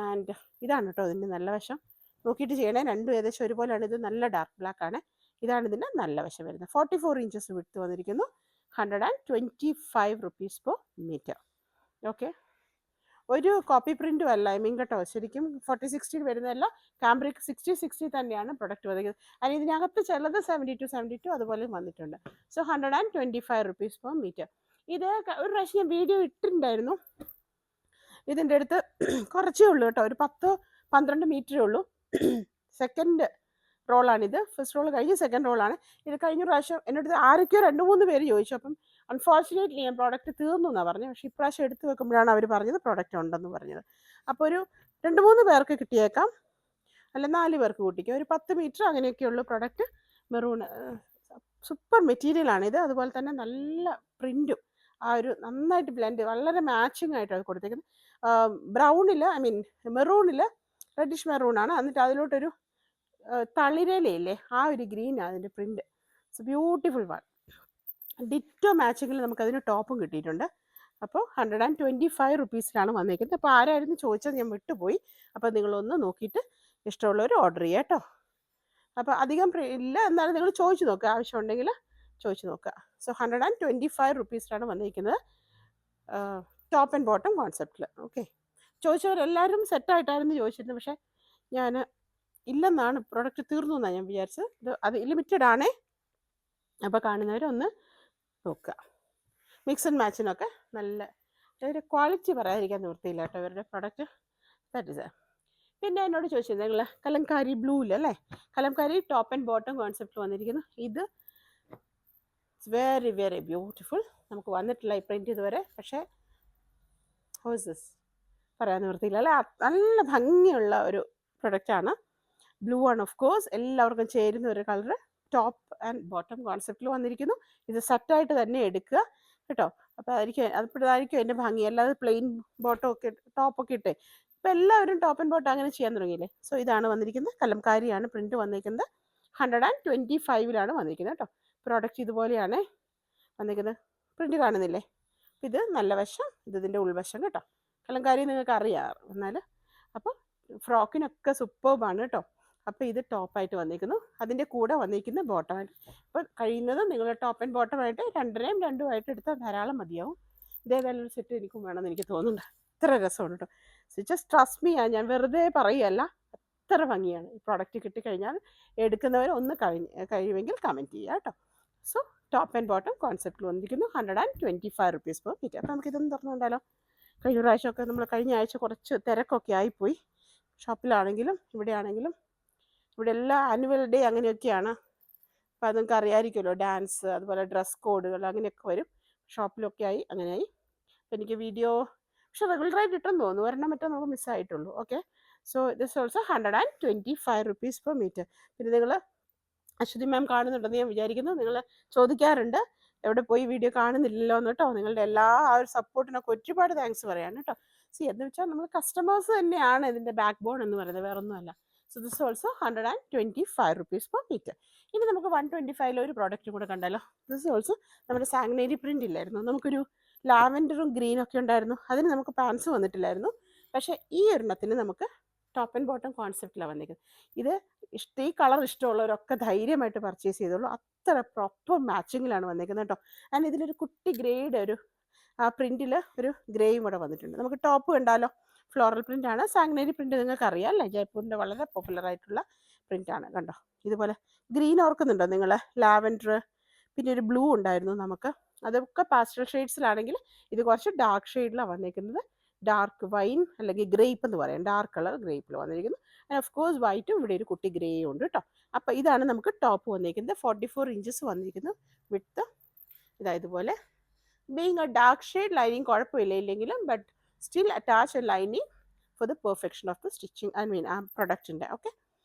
ആൻഡ് ഇതാണ് കേട്ടോ ഇതിൻ്റെ നല്ല വശം. നോക്കിയിട്ട് ചെയ്യണേ, രണ്ടും ഏകദേശം ഒരുപോലെയാണ്. ഇത് നല്ല ഡാർക്ക് ബ്ലാക്ക് ആണ്. ഇതാണ് ഇതിൻ്റെ നല്ല വശം വരുന്നത്. 44 inches വിഡ്ത്ത് വന്നിരിക്കുന്നു. 125 rupees per meter. ഓക്കെ, ഒരു കോപ്പി പ്രിൻറ്റും അല്ല കേട്ടോ. ശരിക്കും 40-60 വരുന്നതല്ല, കാംബ്രിക് 60-60 തന്നെയാണ് പ്രൊഡക്റ്റ് വന്നിരിക്കുന്നത്. അതിന് ഇതിനകത്ത് ചിലത് 72 അതുപോലെ വന്നിട്ടുണ്ട്. So 125 rupees per meter. ഇത് ഒരു പ്രാവശ്യം ഞാൻ വീഡിയോ ഇട്ടിട്ടുണ്ടായിരുന്നു. ഇതിൻ്റെ അടുത്ത് കുറച്ചേ ഉള്ളൂ കേട്ടോ, ഒരു 10-12 മീറ്ററേ ഉള്ളൂ. സെക്കൻഡ് റോളാണിത്. ഫസ്റ്റ് റോൾ കഴിഞ്ഞ് സെക്കൻഡ് റോളാണ് ഇത്. കഴിഞ്ഞ പ്രാവശ്യം എന്നോട് ആരൊക്കെയോ 2-3 പേര് ചോദിച്ചു. അപ്പം അൺഫോർച്ചുനേറ്റ്ലി ഞാൻ പ്രോഡക്റ്റ് തീർന്നു എന്നാണ് പറഞ്ഞത്. പക്ഷേ ഇപ്രാവശ്യം എടുത്ത് വെക്കുമ്പോഴാണ് അവർ പറഞ്ഞത് പ്രോഡക്റ്റ് ഉണ്ടെന്ന് പറഞ്ഞത്. അപ്പോൾ ഒരു 2-3 പേർക്ക് കിട്ടിയേക്കാം, അല്ല 4 പേർക്ക് കൂട്ടിക്കും. ഒരു 10 മീറ്റർ അങ്ങനെയൊക്കെയുള്ളൂ പ്രൊഡക്റ്റ്. മെറൂൺ സൂപ്പർ മെറ്റീരിയലാണിത്. അതുപോലെ തന്നെ നല്ല പ്രിൻറ്റും, ആ ഒരു നന്നായിട്ട് ബ്ലെൻഡ്, വളരെ മാച്ചിങ് ആയിട്ടാണ് കൊടുത്തേക്കുന്നത്. ബ്രൗണിൽ മെറൂണിൽ റെഡിഷ് മെറൂണാണ്. എന്നിട്ട് അതിലോട്ടൊരു തളിരയിലയില്ലേ, ആ ഒരു ഗ്രീനാണ് അതിൻ്റെ print. It's beautiful one. Ditto മാച്ചിങ്ങിൽ നമുക്കതിന് ടോപ്പും കിട്ടിയിട്ടുണ്ട്. അപ്പോൾ 125 rupeesലാണ് വന്നേക്കുന്നത്. അപ്പോൾ ആരായിരുന്നു ചോദിച്ചത്, ഞാൻ വിട്ടുപോയി. അപ്പോൾ നിങ്ങളൊന്ന് നോക്കിയിട്ട് ഇഷ്ടമുള്ളവർ ഓർഡർ ചെയ്യുക കേട്ടോ. അപ്പോൾ അധികം ഇല്ല, എന്നാലും നിങ്ങൾ ചോദിച്ചു നോക്കുക, ആവശ്യമുണ്ടെങ്കിൽ ചോദിച്ചു നോക്കുക. സോ 125 rupeesലാണ് വന്നിരിക്കുന്നത്, ടോപ്പ് ആൻഡ് ബോട്ടം കോൺസെപ്റ്റിൽ. ഓക്കെ, ചോദിച്ചവരെല്ലാവരും സെറ്റായിട്ടായിരുന്നു ചോദിച്ചിരുന്നത്. പക്ഷേ ഞാൻ ഇല്ലെന്നാണ്, പ്രൊഡക്റ്റ് തീർന്നു എന്നാണ് ഞാൻ വിചാരിച്ചത്. അത് ലിമിറ്റഡ് ആണേ. അപ്പോൾ കാണുന്നവരൊന്ന് നോക്കുക. മിക്സ് ആൻഡ് മാച്ചിനൊക്കെ നല്ല ഒരു ക്വാളിറ്റി പറയാതിരിക്കാൻ നിവൃത്തിയില്ല കേട്ടോ ഇവരുടെ പ്രൊഡക്റ്റ്. That is. പിന്നെ എന്നോട് ചോദിച്ചത് നിങ്ങൾ കലംകാരി ബ്ലൂവിലല്ലേ, Kalamkari top and bottom concept വന്നിരിക്കുന്നു. ഇത് വെരി വെരി ബ്യൂട്ടിഫുൾ. നമുക്ക് വന്നിട്ടില്ല ഈ പ്രിൻറ്റ് ഇതുവരെ, പക്ഷേ ഹോസസ് പറയാൻ നിവൃത്തിയില്ല അല്ലേ. നല്ല ഭംഗിയുള്ള ഒരു പ്രൊഡക്റ്റാണ്. ബ്ലൂ ആണ് ഓഫ് കോഴ്സ്, എല്ലാവർക്കും ചേരുന്ന ഒരു കളർ. ടോപ്പ് ആൻഡ് ബോട്ടം കോൺസെപ്റ്റിൽ വന്നിരിക്കുന്നു. ഇത് സെറ്റായിട്ട് തന്നെ എടുക്കുക കേട്ടോ. അപ്പോൾ അപ്പോഴായിരിക്കും എൻ്റെ ഭംഗി. അല്ലാതെ പ്ലെയിൻ ബോട്ടം ഒക്കെ ടോപ്പൊക്കെ ഇട്ടേ ഇപ്പോൾ എല്ലാവരും ടോപ്പ് ആൻഡ് ബോട്ടം അങ്ങനെ ചെയ്യാൻ തുടങ്ങിയില്ലേ. സോ ഇതാണ് വന്നിരിക്കുന്നത്, കലംകാരിയാണ് പ്രിൻറ്റ് വന്നിരിക്കുന്നത്. 125ലാണ് വന്നിരിക്കുന്നത് കേട്ടോ. പ്രോഡക്റ്റ് ഇതുപോലെയാണ് വന്നിരിക്കുന്നത്. പ്രിൻറ്റ് കാണുന്നില്ലേ. ഇത് നല്ല വശം, ഇതിൻ്റെ ഉൾവശം കേട്ടോ. കലംകാരി നിങ്ങൾക്ക് അറിയാം എന്നാൽ. അപ്പോൾ ഫ്രോക്കിനൊക്കെ സൂപ്പർബാണ് കേട്ടോ. അപ്പോൾ ഇത് ടോപ്പായിട്ട് വന്നിരിക്കുന്നു, അതിൻ്റെ കൂടെ വന്നിരിക്കുന്ന ബോട്ടമായിട്ട്. അപ്പോൾ കഴിയുന്നത് നിങ്ങൾ ടോപ്പ് ആൻഡ് ബോട്ടമായിട്ട് 2-2 എടുത്താൽ ധാരാളം മതിയാവും. ഇതേതായാലും ഒരു സെറ്റ് എനിക്കും വേണമെന്ന് എനിക്ക് തോന്നുന്നുണ്ട്. അത്ര രസമാണ് കേട്ടോ. സോ ജസ്റ്റ് ട്രസ്റ്റ് മീ, ഞാൻ വെറുതെ പറയുകയല്ല, അത്ര ഭംഗിയാണ്. ഈ പ്രോഡക്റ്റ് കിട്ടിക്കഴിഞ്ഞാൽ എടുക്കുന്നവർ ഒന്ന് കഴിയുമെങ്കിൽ കമൻറ്റ് ചെയ്യുക കേട്ടോ. സോ ടോപ്പ് ആൻഡ് ബോട്ടം കോൺസെപ്റ്റിൽ വന്നിരിക്കുന്നു. 125 റുപ്പീസ് പെർ മീറ്റർ. അപ്പോൾ നമുക്കിതൊന്നും തുറന്നുകൊണ്ടാലോ. കഴിഞ്ഞ പ്രാവശ്യമൊക്കെ നമ്മൾ കഴിഞ്ഞ ആഴ്ച കുറച്ച് തിരക്കൊക്കെ ആയിപ്പോയി. ഷോപ്പിലാണെങ്കിലും ഇവിടെ ആണെങ്കിലും. ഇവിടെ എല്ലാ ആനുവൽ ഡേ അങ്ങനെയൊക്കെയാണ്. അപ്പോൾ അത് നിങ്ങൾക്ക് അറിയാമായിരിക്കുമല്ലോ, ഡാൻസ് അതുപോലെ ഡ്രസ് കോഡുകൾ അങ്ങനെയൊക്കെ വരും. ഷോപ്പിലൊക്കെ ആയി അങ്ങനെയായി. അപ്പോൾ എനിക്ക് വീഡിയോ പക്ഷെ റെഗുലറായിട്ട് ഇട്ടെന്ന് തോന്നുന്നു, ഒരെണ്ണം മറ്റോ നമുക്ക് മിസ്സായിട്ടുള്ളൂ. Okay, so this also 125 rupees per metre. പിന്നെ നിങ്ങൾ അശ്വതി മാം കാണുന്നുണ്ടെന്ന് ഞാൻ വിചാരിക്കുന്നു. നിങ്ങൾ ചോദിക്കാറുണ്ട് എവിടെ പോയി വീഡിയോ കാണുന്നില്ലല്ലോ എന്ന് കേട്ടോ. നിങ്ങളുടെ എല്ലാ ആ ഒരു സപ്പോർട്ടിനൊക്കെ ഒരുപാട് താങ്ക്സ് പറയാണ് കേട്ടോ. എന്ന് വെച്ചാൽ നമ്മൾ കസ്റ്റമേഴ്സ് തന്നെയാണ് ഇതിൻ്റെ ബാക്ക് ബോൺ എന്ന് പറയുന്നത്, വേറെ ഒന്നുമല്ല. So this also 125 rupees per metre. ഇനി നമുക്ക് 125 ഒരു പ്രോഡക്റ്റ് കൂടെ കണ്ടാലോ. ദിസ് ഓൾസോ നമ്മുടെ സാങ്നേരി പ്രിൻ്റ് ഇല്ലായിരുന്നു, നമുക്കൊരു ലാവൻഡറും ഗ്രീനും ഒക്കെ ഉണ്ടായിരുന്നു. അതിന് നമുക്ക് പാൻസ് വന്നിട്ടില്ലായിരുന്നു. പക്ഷേ ഈ ഒരെണ്ണത്തിന് നമുക്ക് ടോപ്പ് ആൻഡ് ബോട്ടം കോൺസെപ്റ്റിലാണ് വന്നിരിക്കുന്നത്. ഇത് ഈ കളർ ഇഷ്ടമുള്ളവരൊക്കെ ധൈര്യമായിട്ട് പർച്ചേസ് ചെയ്തോളൂ. അത്ര പ്രോപ്പർ മാച്ചിങ്ങിലാണ് വന്നിരിക്കുന്നത് കേട്ടോ. ആൻഡ് ഇതിലൊരു കുട്ടി ഗ്രേയുടെ ഒരു ആ പ്രിൻറ്റിൽ ഒരു ഗ്രേയും കൂടെ വന്നിട്ടുണ്ട്. നമുക്ക് ടോപ്പ് കണ്ടാലോ. ഫ്ലോറൽ പ്രിൻ്റ് ആണ്. സാങ്നേരി പ്രിൻ്റ് നിങ്ങൾക്ക് അറിയാം അല്ലേ, ജയ്പൂരിൻ്റെ വളരെ പോപ്പുലർ ആയിട്ടുള്ള പ്രിൻ്റാണ്. കണ്ടോ ഇതുപോലെ ഗ്രീൻ ഓർക്കുന്നുണ്ടോ നിങ്ങൾ? ലാവൻഡർ, പിന്നെ ഒരു ബ്ലൂ ഉണ്ടായിരുന്നു നമുക്ക്. അതൊക്കെ പാസ്റ്റൽ ഷെയ്ഡ്സിലാണെങ്കിൽ ഇത് കുറച്ച് ഡാർക്ക് ഷെയ്ഡിലാണ് വന്നിരിക്കുന്നത്. ഡാർക്ക് വൈൻ അല്ലെങ്കിൽ ഗ്രേപ്പ് എന്ന് പറയാം, ഡാർക്ക് കളർ ഗ്രേപ്പിൽ വന്നിരിക്കുന്നു. ആൻഡ് ഓഫ് കോഴ്സ് വൈറ്റും ഇവിടെ ഒരു കുട്ടി ഗ്രേയും ഉണ്ട് കേട്ടോ. അപ്പോൾ ഇതാണ് നമുക്ക് ടോപ്പ് വന്നിരിക്കുന്നത്. 44 ഇഞ്ചസ് വന്നിരിക്കുന്നു വിഡ്ത്ത്. ഇതുപോലെ being A dark shade lining കുഴപ്പമില്ല ഇല്ലെങ്കിലും, but still attach A lining for the perfection of the stitching, I mean ആ പ്രൊഡക്റ്റിൻ്റെ. ഓക്കെ,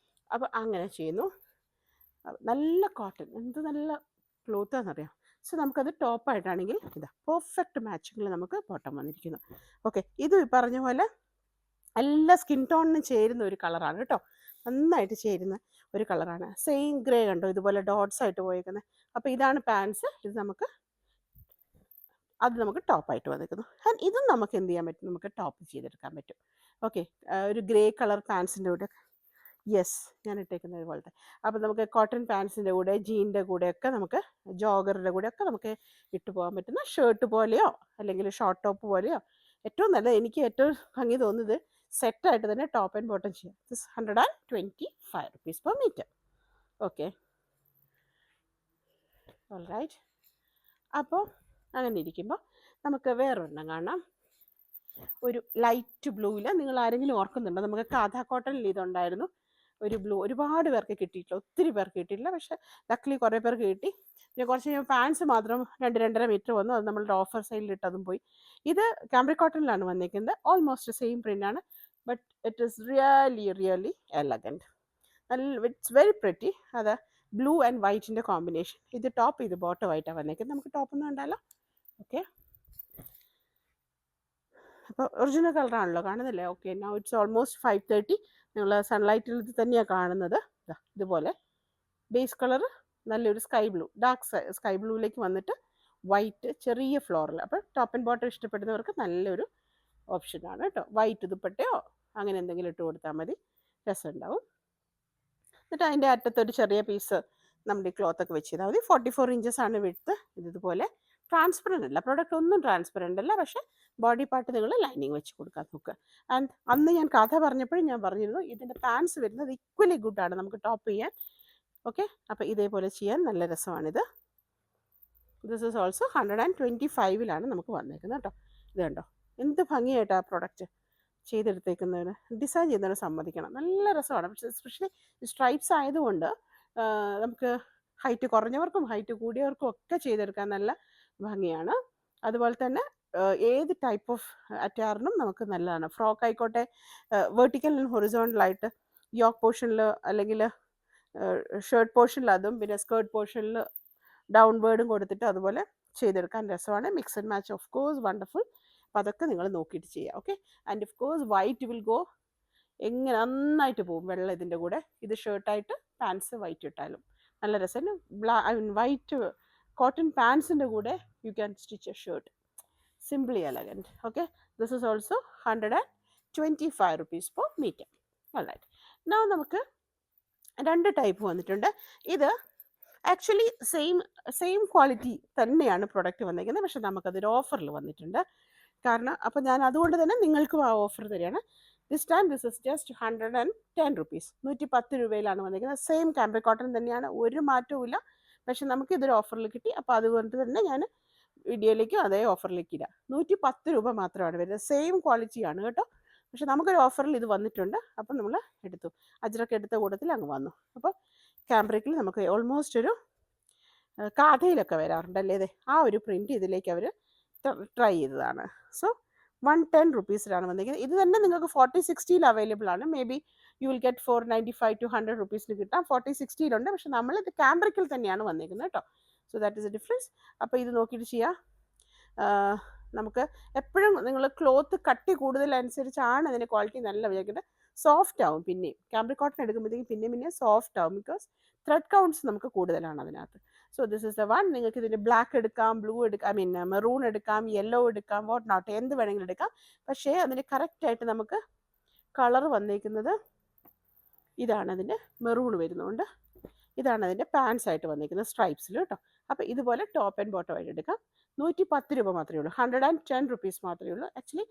അപ്പോൾ അങ്ങനെ ചെയ്യുന്നു. നല്ല കോട്ടൺ, എന്ത് നല്ല ക്ലോത്താണെന്നറിയാം. സോ നമുക്കത് ടോപ്പായിട്ടാണെങ്കിൽ ഇതാ പെർഫെക്റ്റ് മാച്ചിങ്ങിൽ നമുക്ക് ബോട്ടം വന്നിരിക്കുന്നു. ഓക്കെ, ഇത് പറഞ്ഞ പോലെ എല്ലാ സ്കിൻ ടോണിനും ചേരുന്ന ഒരു കളറാണ് കേട്ടോ. നന്നായിട്ട് ചേരുന്ന ഒരു കളറാണ്. സെയിം ഗ്രേ കണ്ടോ, ഇതുപോലെ ഡോട്ട്സ് ആയിട്ട് പോയേക്കുന്നത്. അപ്പോൾ ഇതാണ് പാൻസ്. ഇത് നമുക്ക് ടോപ്പായിട്ട് വന്നിരിക്കുന്നു. ആൻഡ് ഇതും നമുക്ക് എന്ത് ചെയ്യാൻ പറ്റും, നമുക്ക് ടോപ്പ് ചെയ്തെടുക്കാൻ പറ്റും. ഓക്കെ, ഒരു ഗ്രേ കളർ പാൻസിൻ്റെ കൂടെ, യെസ് ഞാൻ ഇട്ടേക്കുന്നത് പോലത്തെ. അപ്പോൾ നമുക്ക് കോട്ടൺ പാൻസിൻ്റെ കൂടെ ജീൻ്റെ കൂടെയൊക്കെ നമുക്ക് ജോഗറിൻ്റെ കൂടെയൊക്കെ നമുക്ക് ഇട്ട് പോകാൻ പറ്റുന്ന ഷർട്ട് പോലെയോ അല്ലെങ്കിൽ ഷോർട്ട് ടോപ്പ് പോലെയോ. ഏറ്റവും നല്ലത്, എനിക്ക് ഏറ്റവും ഭംഗി തോന്നുന്നത് സെറ്റായിട്ട് തന്നെ ടോപ്പ് ആൻഡ് ബോട്ടം ചെയ്യാം. This 125 rupees per metre. Okay, all right. അപ്പോൾ അങ്ങനെ ഇരിക്കുമ്പോൾ നമുക്ക് വേറൊരെണ്ണം കാണാം. ഒരു ലൈറ്റ് ബ്ലൂവിൽ, നിങ്ങൾ ആരെങ്കിലും ഓർക്കുന്നുണ്ടോ, നമുക്ക് കാഥാ കോട്ടണിൽ ഇതുണ്ടായിരുന്നു ഒരു ബ്ലൂ. ഒരുപാട് പേർക്ക് കിട്ടിയിട്ടില്ല, ഒത്തിരി പേർക്ക് കിട്ടിയിട്ടില്ല. പക്ഷേ ലക്കിലി കുറേ പേർക്ക് കിട്ടി. പിന്നെ കുറച്ച് കഴിഞ്ഞാൽ പാൻസ് മാത്രം 2-2.5 മീറ്റർ വന്നു. അത് നമ്മളുടെ ഓഫർ സൈഡിലിട്ട് അതും പോയി. ഇത് കാംബ്രിക് കോട്ടണിലാണ് വന്നിരിക്കുന്നത്. ഓൾമോസ്റ്റ് സെയിം പ്രിൻ്റാണ്, but it is really elegant. It's very pretty. അത് ബ്ലൂ ആൻഡ് വൈറ്റിൻ്റെ കോമ്പിനേഷൻ. ഇത് ടോപ്പ്, ഇത് ബോട്ടം ആയിട്ടാണ് വന്നിരിക്കുന്നത്. നമുക്ക് ടോപ്പ് ഒന്നും ഉണ്ടല്ലോ. ഓക്കെ, അപ്പോൾ ഒറിജിനൽ കളറാണല്ലോ കാണുന്നില്ലേ. Okay, now it's almost 5:30. നിങ്ങൾ സൺലൈറ്റിൽ ഇത് തന്നെയാണ് കാണുന്നത്. ഇതുപോലെ ബേസ് കളർ നല്ലൊരു സ്കൈ ബ്ലൂ, ഡാർക്ക് സ്കൈ ബ്ലൂവിലേക്ക് വന്നിട്ട് വൈറ്റ് ചെറിയ ഫ്ലോറൽ. അപ്പോൾ ടോപ്പ് ആൻഡ് ബോട്ടം ഇഷ്ടപ്പെടുന്നവർക്ക് നല്ലൊരു ഓപ്ഷനാണ് കേട്ടോ. വൈറ്റ് ദുപ്പട്ടയോ അങ്ങനെ എന്തെങ്കിലും ഇട്ട് കൊടുത്താൽ മതി, രസമുണ്ടാവും. എന്നിട്ട് അതിൻ്റെ അറ്റത്തൊരു ചെറിയ പീസ് നമ്മുടെ ഈ ക്ലോത്തൊക്കെ വെച്ച് ചെയ്താൽ മതി. 44 ഇഞ്ചസ് ആണ് വിഡ്ത്ത്. ഇതുപോലെ ട്രാൻസ്പെറൻ്റ് അല്ല, പ്രോഡക്റ്റ് ഒന്നും ട്രാൻസ്പെറൻ്റ് അല്ല. പക്ഷേ ബോഡി പാർട്ട് നിങ്ങൾ ലൈനിങ് വെച്ച് കൊടുക്കാൻ നോക്കുക. ആൻഡ് അന്ന് ഞാൻ കഥ പറഞ്ഞപ്പോഴും ഞാൻ പറഞ്ഞിരുന്നു ഇതിൻ്റെ പാൻസ് വരുന്നത് ഈക്വലി ഗുഡാണ് നമുക്ക് ടോപ്പ് ചെയ്യാൻ. ഓക്കെ, അപ്പോൾ ഇതേപോലെ ചെയ്യാൻ നല്ല രസമാണിത്. ദിസ് ഈസ് ഓൾസോ 125 നമുക്ക് വന്നേക്കുന്നത് കേട്ടോ. ഇത് കണ്ടോ എന്ത് ഭംഗിയായിട്ടാണ് ആ പ്രോഡക്റ്റ് ചെയ്തെടുത്തേക്കുന്നതിന്. ഡിസൈൻ ചെയ്യുന്നതിന് സമ്മതിക്കണം, നല്ല രസമാണ്. പക്ഷേ എസ്പെഷ്യലി സ്ട്രൈപ്സ് ആയതുകൊണ്ട് നമുക്ക് ഹൈറ്റ് കുറഞ്ഞവർക്കും ഹൈറ്റ് കൂടിയവർക്കും ഒക്കെ ചെയ്തെടുക്കാൻ നല്ല ഭംഗിയാണ്. അതുപോലെ തന്നെ ഏത് ടൈപ്പ് ഓഫ് അറ്റാറിനും നമുക്ക് നല്ലതാണ്. ഫ്രോക്ക് ആയിക്കോട്ടെ, വെർട്ടിക്കൽ ആൻഡ് ഹൊറിസോണ്ടലായിട്ട് യോക്ക് പോർഷനിൽ അല്ലെങ്കിൽ ഷർട്ട് പോർഷനിൽ അതും, പിന്നെ സ്കേർട്ട് പോർഷനിൽ ഡൗൺ വേർഡും കൊടുത്തിട്ട് അതുപോലെ ചെയ്തെടുക്കാൻ രസമാണ്. Mix and match of course wonderful. അപ്പോൾ അതൊക്കെ നിങ്ങൾ നോക്കിയിട്ട് ചെയ്യുക. Okay, and of course white will go, എങ്ങനെ നന്നായിട്ട് പോകും വെള്ളം ഇതിൻ്റെ കൂടെ. ഇത് ഷർട്ടായിട്ട് പാൻസ് വൈറ്റ് ഇട്ടാലും നല്ല രസമാണ്. ഐ മീൻ വൈറ്റ് കോട്ടൺ പാൻസിൻ്റെ കൂടെ you can stitch a shirt. Simply elegant. Okay, this is also 125 rupees per metre. Alright, now നമുക്ക് 2 ടൈപ്പ് വന്നിട്ടുണ്ട്. ഇത് ആക്ച്വലി സെയിം ക്വാളിറ്റി തന്നെയാണ് പ്രൊഡക്റ്റ് വന്നിരിക്കുന്നത്, പക്ഷെ നമുക്കതൊരു ഓഫറിൽ വന്നിട്ടുണ്ട്. കാരണം അപ്പോൾ ഞാൻ അതുകൊണ്ട് തന്നെ നിങ്ങൾക്കും ആ ഓഫർ തരികയാണ്. This time this is just 110 rupees, 110 രൂപയിലാണ് വന്നിരിക്കുന്നത്. സെയിം കാംബ്രിക് കോട്ടൺ തന്നെയാണ്, ഒരു മാറ്റവും ഇല്ല. പക്ഷെ നമുക്ക് ഇതൊരു ഓഫറിൽ കിട്ടി. അപ്പോൾ അതുകൊണ്ട് തന്നെ ഞാൻ വീഡിയോയിലേക്കും അതേ ഓഫറിലേക്ക് ഇടാം. 110 രൂപ മാത്രമാണ് വരുന്നത്. സെയിം ക്വാളിറ്റിയാണ് കേട്ടോ. പക്ഷെ നമുക്കൊരു ഓഫറിൽ ഇത് വന്നിട്ടുണ്ട്. അപ്പം നമ്മൾ എടുത്തു. അജ്രക്ക് എടുത്ത കൂട്ടത്തിൽ അങ്ങ് വന്നു. അപ്പോൾ ക്യാമ്പ്രിക്കിൽ നമുക്ക് ഓൾമോസ്റ്റ് ഒരു കഥയിലൊക്കെ വരാറുണ്ടല്ലേ ഇത്, ആ ഒരു പ്രിൻറ്റ് ഇതിലേക്ക് അവർ ട്രൈ ചെയ്തതാണ്. സോ 110 റുപ്പീസിലാണ് വന്നിരിക്കുന്നത്. ഇത് തന്നെ നിങ്ങൾക്ക് 40-60 അവൈലബിൾ ആണ്. May be you will get 495 to 100 റുപ്പീസിന് കിട്ടാം. 40-60 പക്ഷെ നമ്മളിത് ക്യാമ്പ്രിക്കിൽ തന്നെയാണ് വന്നിരിക്കുന്നത് കേട്ടോ. So that is A difference. അപ്പോൾ ഇത് നോക്കിയിട്ട് ചെയ്യാം. നമുക്ക് എപ്പോഴും നിങ്ങൾ ക്ലോത്ത് കട്ടി കൂടുതലനുസരിച്ചാണ് അതിൻ്റെ ക്വാളിറ്റി നല്ല വിചാരിക്കുന്നത്. സോഫ്റ്റ് ആവും പിന്നെയും. ക്യാമ്പ്രിക് കോട്ടൺ എടുക്കുമ്പോഴത്തേക്കും പിന്നെ സോഫ്റ്റ് ആവും. ബിക്കോസ് ത്രെഡ് കൗണ്ട്സ് നമുക്ക് കൂടുതലാണ് അതിനകത്ത്. So this is the one. നിങ്ങൾക്ക് ഇതിൻ്റെ ബ്ലാക്ക് എടുക്കാം, ബ്ലൂ എടുക്കാം, ഐ മീൻ മെറൂൺ എടുക്കാം, യെല്ലോ എടുക്കാം, വാട്ട് നോട്ട്, എന്ത് വേണമെങ്കിലും എടുക്കാം. പക്ഷേ അതിന് കറക്റ്റായിട്ട് നമുക്ക് കളർ വന്നിരിക്കുന്നത് ഇതാണ്. അതിൻ്റെ മെറൂൺ വരുന്നതുകൊണ്ട് ഇതാണ് അതിൻ്റെ പാൻസ് ആയിട്ട് വന്നിരിക്കുന്നത് സ്ട്രൈപ്സിൽ കേട്ടോ. അപ്പോൾ ഇതുപോലെ ടോപ്പ് ആൻഡ് ബോട്ടം ആയിട്ട് എടുക്കാം. 110 രൂപ മാത്രമേ ഉള്ളൂ. 110 റുപ്പീസ് മാത്രമേ ഉള്ളൂ. ആക്ച്വലി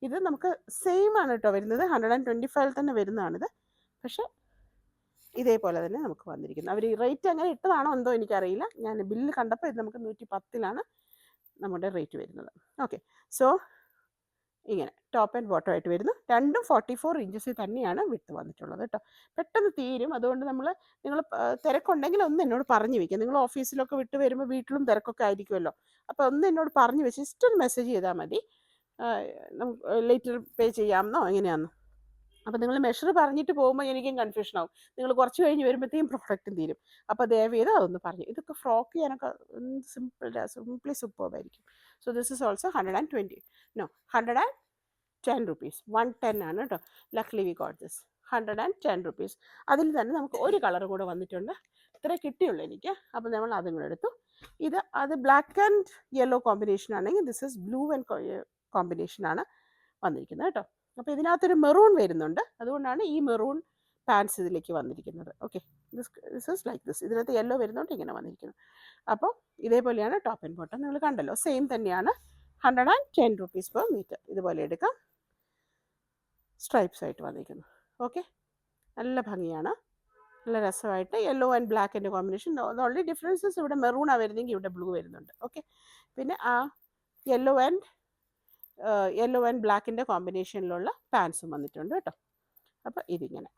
ഇത് നമുക്ക് സെയിം ആണ് കേട്ടോ വരുന്നത്. 125 തന്നെ വരുന്നതാണിത്. പക്ഷേ ഇതേപോലെ തന്നെ നമുക്ക് വന്നിരിക്കുന്നത്. അവർ റേറ്റ് അങ്ങനെ ഇട്ടതാണോ എന്തോ എനിക്കറിയില്ല. ഞാൻ ബില്ല് കണ്ടപ്പോൾ ഇത് നമുക്ക് 110 നമ്മുടെ റേറ്റ് വരുന്നത്. ഓക്കെ, സോ ഇങ്ങനെ ടോപ്പ് ആൻഡ് ബോട്ടം ആയിട്ട് വരുന്നു. രണ്ടും 44 ഇഞ്ചസിൽ തന്നെയാണ് വിട്ട് വന്നിട്ടുള്ളത് കേട്ടോ. പെട്ടെന്ന് തീരും. അതുകൊണ്ട് നിങ്ങൾ തിരക്കുണ്ടെങ്കിൽ ഒന്ന് എന്നോട് പറഞ്ഞു വയ്ക്കുക. നിങ്ങൾ ഓഫീസിലൊക്കെ വിട്ട് വരുമ്പോൾ വീട്ടിലും തിരക്കൊക്കെ ആയിരിക്കുമല്ലോ. അപ്പോൾ ഒന്ന് എന്നോട് പറഞ്ഞു വെച്ച് ജസ്റ്റ് ഒന്ന് മെസ്സേജ് ചെയ്താൽ മതി. നമുക്ക് ലേറ്റർ പേ ചെയ്യാമെന്നോ എങ്ങനെയാണെന്നോ. അപ്പോൾ നിങ്ങൾ മെഷർ പറഞ്ഞിട്ട് പോകുമ്പോൾ എനിക്കും കൺഫ്യൂഷൻ ആവും. നിങ്ങൾ കുറച്ച് കഴിഞ്ഞ് വരുമ്പോഴത്തേക്കും പ്രോഡക്റ്റും തീരും. അപ്പോൾ ദയവ് ചെയ്ത് അതൊന്ന് പറഞ്ഞു. ഇതൊക്കെ ഫ്രോക്ക് ചെയ്യാനൊക്കെ സിംപ്ലി സൂപ്പർബായിരിക്കും. So this is also 110 rupees. 110 ആണ് കേട്ടോ. Luckily we got this 110 rupees. അതിൽ തന്നെ നമുക്ക് ഒരു കളർ കൂടെ വന്നിട്ടുണ്ട്. ഇത്രേ കിട്ടിയുള്ളൂ എനിക്ക്. അപ്പോൾ നമ്മൾ അതും കൂടെ എടുത്തു. അത് ബ്ലാക്ക് ആൻഡ് യെല്ലോ കോമ്പിനേഷൻ ആണെങ്കിൽ ദിസ് ഇസ് ബ്ലൂ ആൻഡ് കോമ്പിനേഷനാണ് വന്നിരിക്കുന്നത് കേട്ടോ. അപ്പോൾ ഇതിനകത്തൊരു മെറൂൺ വരുന്നുണ്ട്. അതുകൊണ്ടാണ് ഈ മെറൂൺ പാൻസ് ഇതിലേക്ക് വന്നിരിക്കുന്നത്. Okay, this is like this. ഇതിനകത്ത് യെല്ലോ വരുന്നതുകൊണ്ട് ഇങ്ങനെ വന്നിരിക്കുന്നു. അപ്പോൾ ഇതേപോലെയാണ് ടോപ്പ് ആൻഡ് ബോട്ടം. നിങ്ങൾ കണ്ടല്ലോ, സെയിം തന്നെയാണ്. 110 റുപ്പീസ് പെർ മീറ്റർ. ഇതുപോലെ എടുക്കാം. സ്ട്രൈപ്സ് ആയിട്ട് വന്നിരിക്കുന്നു. ഓക്കെ, നല്ല ഭംഗിയാണ്, നല്ല രസമായിട്ട്. യെല്ലോ ആൻഡ് ബ്ലാക്കിൻ്റെ കോമ്പിനേഷൻ. ഓൺലി ഡിഫറൻസസ് ഇവിടെ മെറൂണാണ് വരുന്നെങ്കിൽ ഇവിടെ ബ്ലൂ വരുന്നുണ്ട്. ഓക്കെ, പിന്നെ ആ യെല്ലോ ആൻഡ് ബ്ലാക്കിൻ്റെ കോമ്പിനേഷനിലുള്ള പാൻസും വന്നിട്ടുണ്ട് കേട്ടോ. അപ്പോൾ ഇതിങ്ങനെ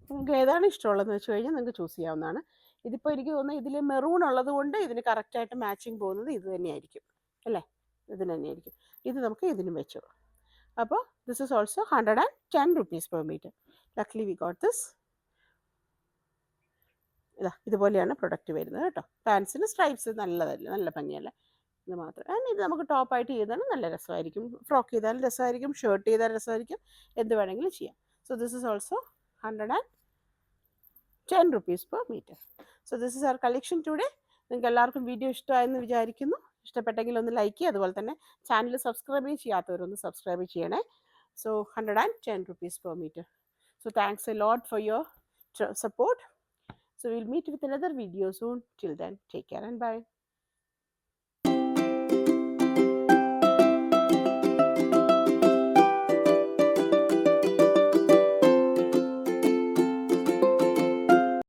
നിങ്ങൾക്ക് ഏതാണ് ഇഷ്ടമുള്ളതെന്ന് വെച്ച് കഴിഞ്ഞാൽ നിങ്ങൾക്ക് ചൂസ് ചെയ്യാവുന്നതാണ്. ഇതിപ്പോൾ എനിക്ക് തോന്നുന്നത് ഇതിൽ മെറൂൺ ഉള്ളത് കൊണ്ട് ഇതിന് കറക്റ്റായിട്ട് മാച്ചിങ് പോകുന്നത് ഇത് തന്നെയായിരിക്കും അല്ലേ, ഇതിന് തന്നെയായിരിക്കും. ഇത് നമുക്ക് ഇതിനും വെച്ചു. അപ്പോൾ this is also 110 rupees per metre. Luckily we got this. ഇതുപോലെയാണ് പ്രൊഡക്റ്റ് വരുന്നത് കേട്ടോ. പാൻസിന് സ്ട്രൈപ്സ് നല്ലതല്ലേ, നല്ല ഭംഗിയല്ലേ. ഇത് മാത്രം. ആൻഡ് ഇത് നമുക്ക് ടോപ്പായിട്ട് ചെയ്താൽ നല്ല രസമായിരിക്കും. ഫ്രോക്ക് ചെയ്താലും രസമായിരിക്കും, ഷർട്ട് ചെയ്താൽ രസമായിരിക്കും, എന്ത് വേണമെങ്കിലും ചെയ്യാം. So this is also 110 rupees per metre. So this is our collection today. നിങ്ങൾക്ക് എല്ലാവർക്കും വീഡിയോ ഇഷ്ടമായെന്ന് വിചാരിക്കുന്നു. ഇഷ്ടപ്പെട്ടെങ്കിൽ ഒന്ന് ലൈക്ക് ചെയ്യുക. അതുപോലെ തന്നെ ചാനൽ സബ്സ്ക്രൈബ് ചെയ്യാത്തവരൊന്ന് സബ്സ്ക്രൈബ് ചെയ്യണേ. So 110 rupees per metre. So thanks a lot for your support. So we'll meet with another video soon. Till then, take care and bye.